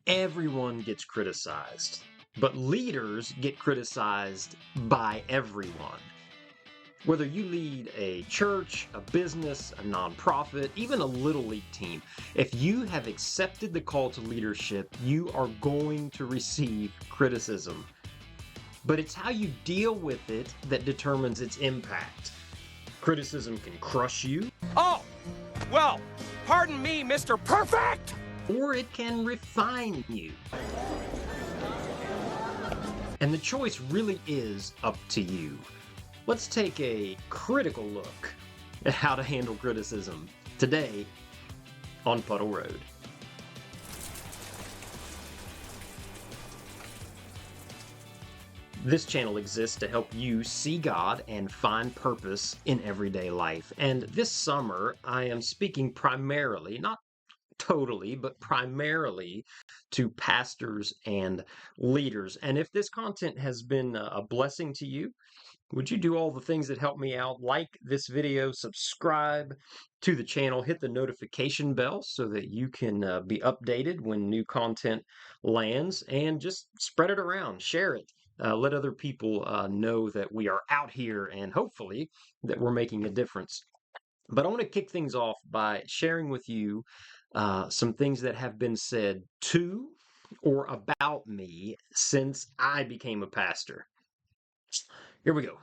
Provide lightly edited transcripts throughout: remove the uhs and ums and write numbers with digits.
Everyone gets criticized, but leaders get criticized by everyone. Whether you lead a church, a business, a nonprofit, even a little league team, if you have accepted the call to leadership, you are going to receive criticism. But it's how you deal with it that determines its impact. Criticism can crush you. Oh, well, pardon me, Mr. Perfect! Or it can refine you. And the choice really is up to you. Let's take a critical look at how to handle criticism today on Puddle Road. This channel exists to help you see God and find purpose in everyday life. And this summer, I am speaking primarily, not totally, but primarily to pastors and leaders. And if this content has been a blessing to you, would you do all the things that help me out? Like this video, subscribe to the channel, hit the notification bell so that you can be updated when new content lands, and just spread it around, share it. Let other people know that we are out here and hopefully that we're making a difference. But I want to kick things off by sharing with you some things that have been said to or about me since I became a pastor. Here we go.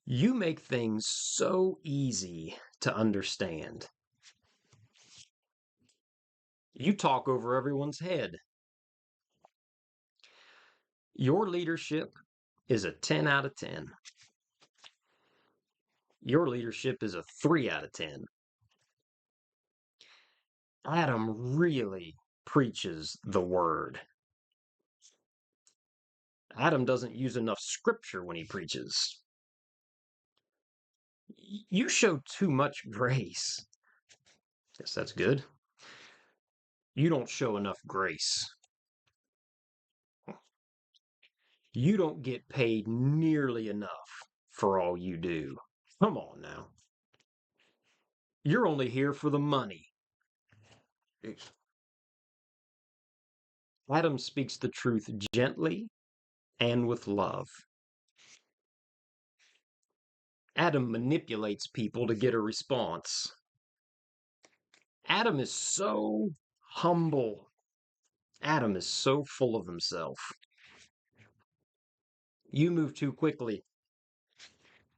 You make things so easy to understand. You talk over everyone's head. Your leadership is a 10 out of 10. Your leadership is a 3 out of 10. Adam really preaches the word. Adam doesn't use enough scripture when he preaches. You show too much grace. Guess that's good. You don't show enough grace. You don't get paid nearly enough for all you do. Come on now. You're only here for the money. Adam speaks the truth gently and with love. Adam manipulates people to get a response. Adam is so humble. Adam is so full of himself. You move too quickly.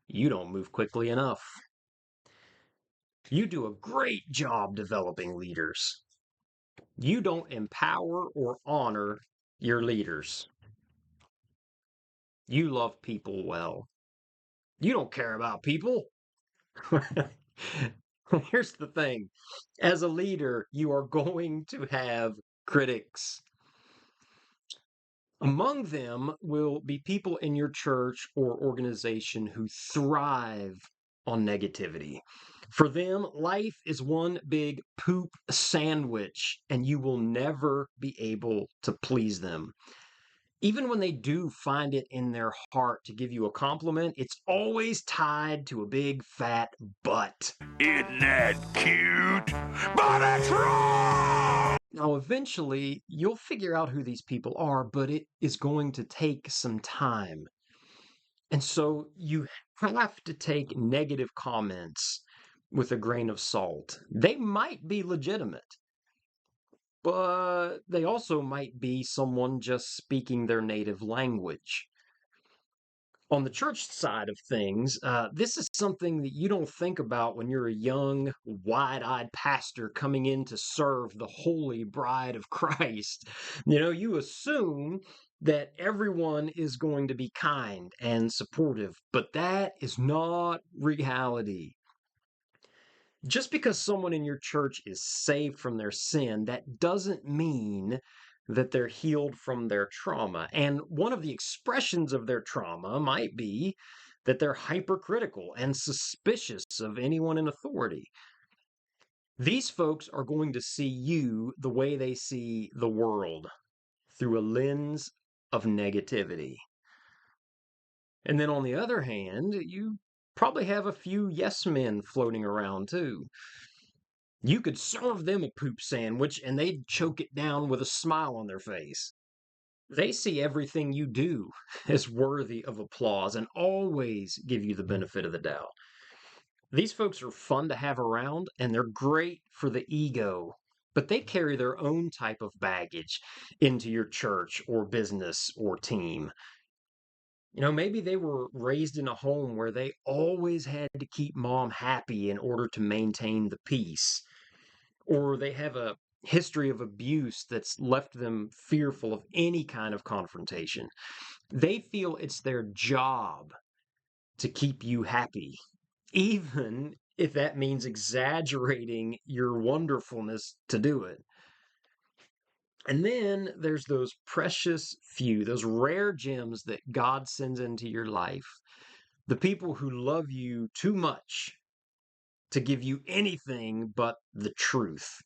You don't move quickly enough. You do a great job developing leaders. You don't empower or honor your leaders. You love people well. You don't care about people. Here's the thing. As a leader, you are going to have critics. Among them will be people in your church or organization who thrive on negativity. For them, life is one big poop sandwich, and you will never be able to please them. Even when they do find it in their heart to give you a compliment, it's always tied to a big fat but. Isn't that cute? But it's wrong! Now, eventually, you'll figure out who these people are, but it is going to take some time. And so you have to take negative comments with a grain of salt. They might be legitimate, but they also might be someone just speaking their native language. On the church side of things, this is something that you don't think about when you're a young, wide-eyed pastor coming in to serve the holy bride of Christ. You assume that everyone is going to be kind and supportive, but that is not reality. Just because someone in your church is saved from their sin, that doesn't mean that they're healed from their trauma. And one of the expressions of their trauma might be that they're hypercritical and suspicious of anyone in authority. These folks are going to see you the way they see the world, through a lens of negativity. And then on the other hand, you probably have a few yes men floating around too. You could serve them a poop sandwich and they'd choke it down with a smile on their face. They see everything you do as worthy of applause and always give you the benefit of the doubt. These folks are fun to have around and they're great for the ego, but they carry their own type of baggage into your church or business or team. Maybe they were raised in a home where they always had to keep mom happy in order to maintain the peace, or they have a history of abuse that's left them fearful of any kind of confrontation. They feel it's their job to keep you happy, even if that means exaggerating your wonderfulness to do it. And then there's those precious few, those rare gems that God sends into your life, the people who love you too much to give you anything but the truth.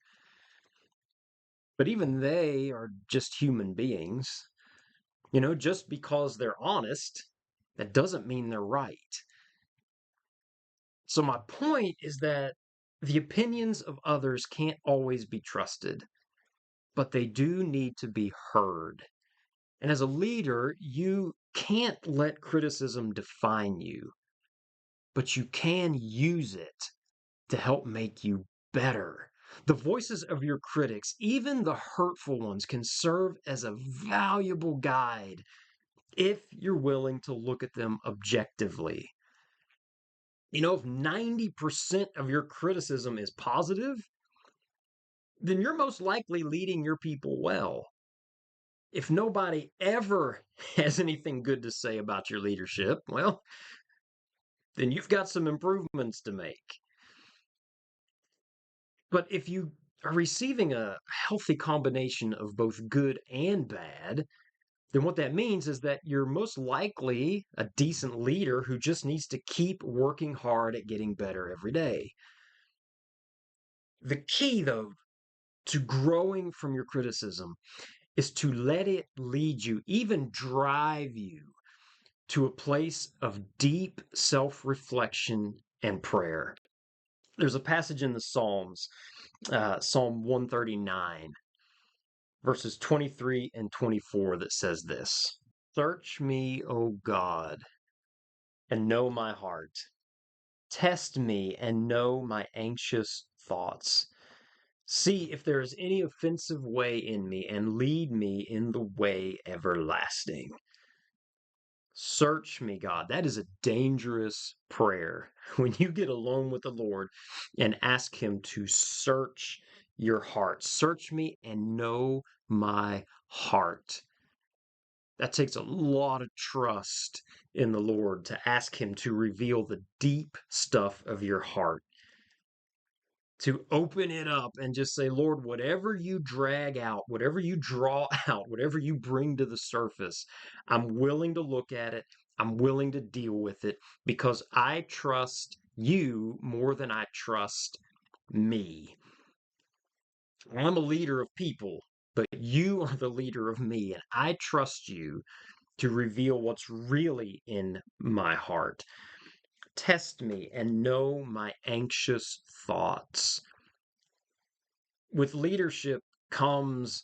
But even they are just human beings. Just because they're honest, that doesn't mean they're right. So my point is that the opinions of others can't always be trusted, but they do need to be heard. And as a leader, you can't let criticism define you, but you can use it to help make you better. The voices of your critics, even the hurtful ones, can serve as a valuable guide if you're willing to look at them objectively. If 90% of your criticism is positive, then you're most likely leading your people well. If nobody ever has anything good to say about your leadership, well, then you've got some improvements to make. But if you are receiving a healthy combination of both good and bad, then what that means is that you're most likely a decent leader who just needs to keep working hard at getting better every day. The key, though, to growing from your criticism is to let it lead you, even drive you to a place of deep self reflection and prayer. There's a passage in the Psalms, Psalm 139, verses 23 and 24, that says this: Search me, O God, and know my heart. Test me and know my anxious thoughts. See if there is any offensive way in me, and lead me in the way everlasting. Search me, God. That is a dangerous prayer. When you get alone with the Lord and ask Him to search your heart, search me and know my heart. That takes a lot of trust in the Lord to ask Him to reveal the deep stuff of your heart, to open it up and just say, Lord, whatever you drag out, whatever you draw out, whatever you bring to the surface, I'm willing to look at it. I'm willing to deal with it because I trust you more than I trust me. I'm a leader of people, but you are the leader of me, and I trust you to reveal what's really in my heart. Test me and know my anxious thoughts. With leadership comes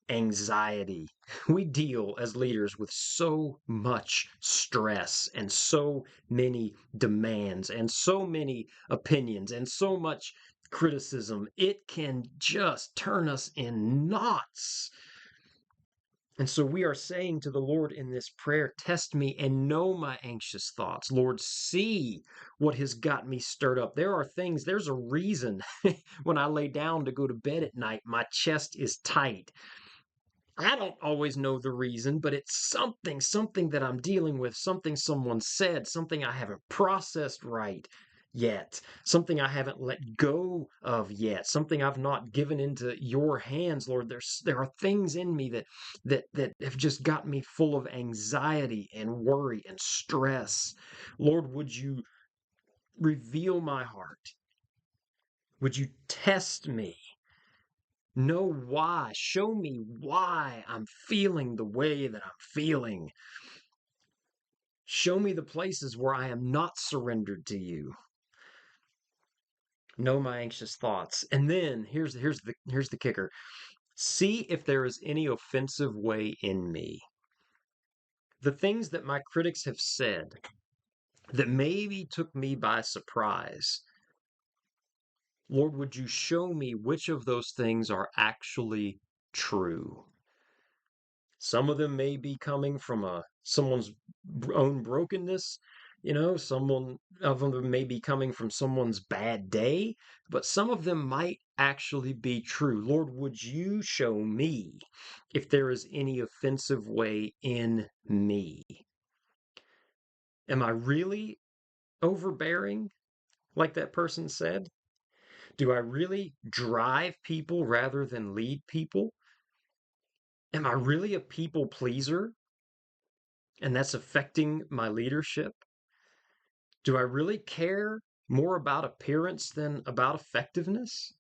anxiety. We deal as leaders with so much stress and so many demands and so many opinions and so much criticism. It can just turn us in knots. And so we are saying to the Lord in this prayer, test me and know my anxious thoughts. Lord, see what has got me stirred up. There's a reason when I lay down to go to bed at night, my chest is tight. I don't always know the reason, but it's something that I'm dealing with, something someone said, something I haven't processed right yet, something I haven't let go of yet, something I've not given into your hands, Lord. There are things in me that have just got me full of anxiety and worry and stress. Lord, would you reveal my heart? Would you test me? Know why. Show me why I'm feeling the way that I'm feeling. Show me the places where I am not surrendered to you. Know my anxious thoughts. And then here's the kicker. See if there is any offensive way in me. The things that my critics have said that maybe took me by surprise. Lord, would you show me which of those things are actually true? Some of them may be coming from someone's own brokenness. Someone of them may be coming from someone's bad day, but some of them might actually be true. Lord, would you show me if there is any offensive way in me? Am I really overbearing, like that person said? Do I really drive people rather than lead people? Am I really a people pleaser? And that's affecting my leadership? Do I really care more about appearance than about effectiveness?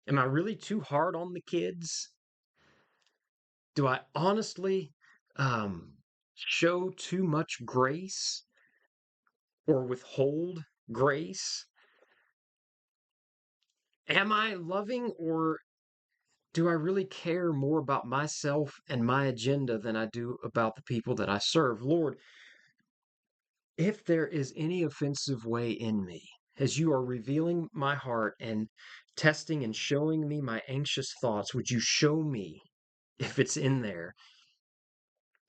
Am I really too hard on the kids? Do I honestly show too much grace or withhold grace? Am I loving, or do I really care more about myself and my agenda than I do about the people that I serve? Lord, if there is any offensive way in me, as you are revealing my heart and testing and showing me my anxious thoughts, would you show me if it's in there?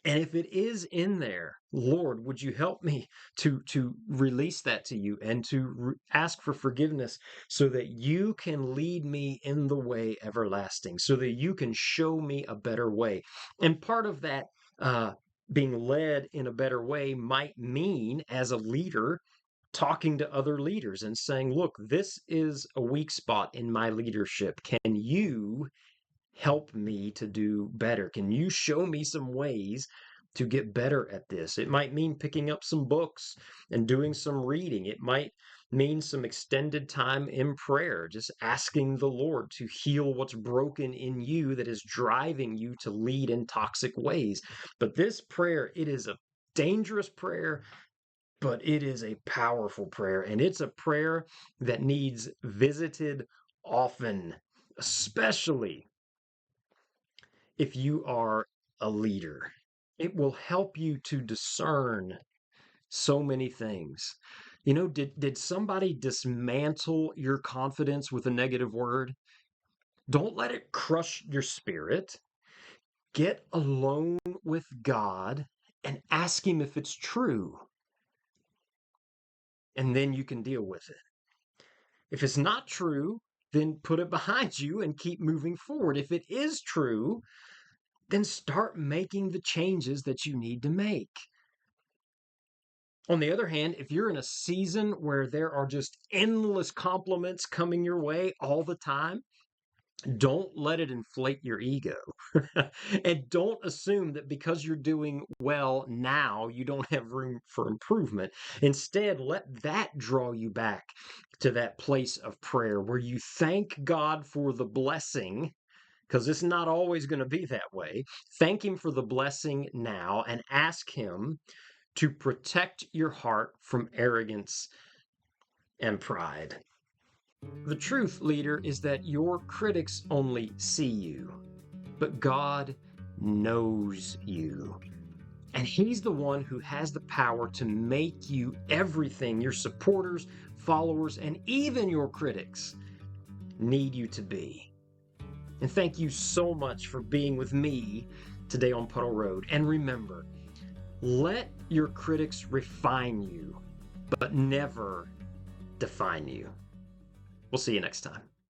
And if it is in there, Lord, would you help me to release that to you and to ask for forgiveness so that you can lead me in the way everlasting, so that you can show me a better way. And part of that uh, being led in a better way might mean, as a leader, talking to other leaders and saying, look, this is a weak spot in my leadership. Can you help me to do better? Can you show me some ways to get better at this? It might mean picking up some books and doing some reading. It might mean some extended time in prayer, just asking the Lord to heal what's broken in you that is driving you to lead in toxic ways. But this prayer, it is a dangerous prayer, but it is a powerful prayer. And it's a prayer that needs visited often, especially if you are a leader. It will help you to discern so many things. Did somebody dismantle your confidence with a negative word? Don't let it crush your spirit. Get alone with God and ask Him if it's true. And then you can deal with it. If it's not true, then put it behind you and keep moving forward. If it is true, then start making the changes that you need to make. On the other hand, if you're in a season where there are just endless compliments coming your way all the time, don't let it inflate your ego. And don't assume that because you're doing well now, you don't have room for improvement. Instead, let that draw you back to that place of prayer where you thank God for the blessing, because it's not always going to be that way. Thank Him for the blessing now and ask Him to protect your heart from arrogance and pride. The truth, leader, is that your critics only see you, but God knows you. And He's the one who has the power to make you everything your supporters, followers, and even your critics need you to be. And thank you so much for being with me today on Puddle Road. And remember, let your critics refine you, but never define you. We'll see you next time.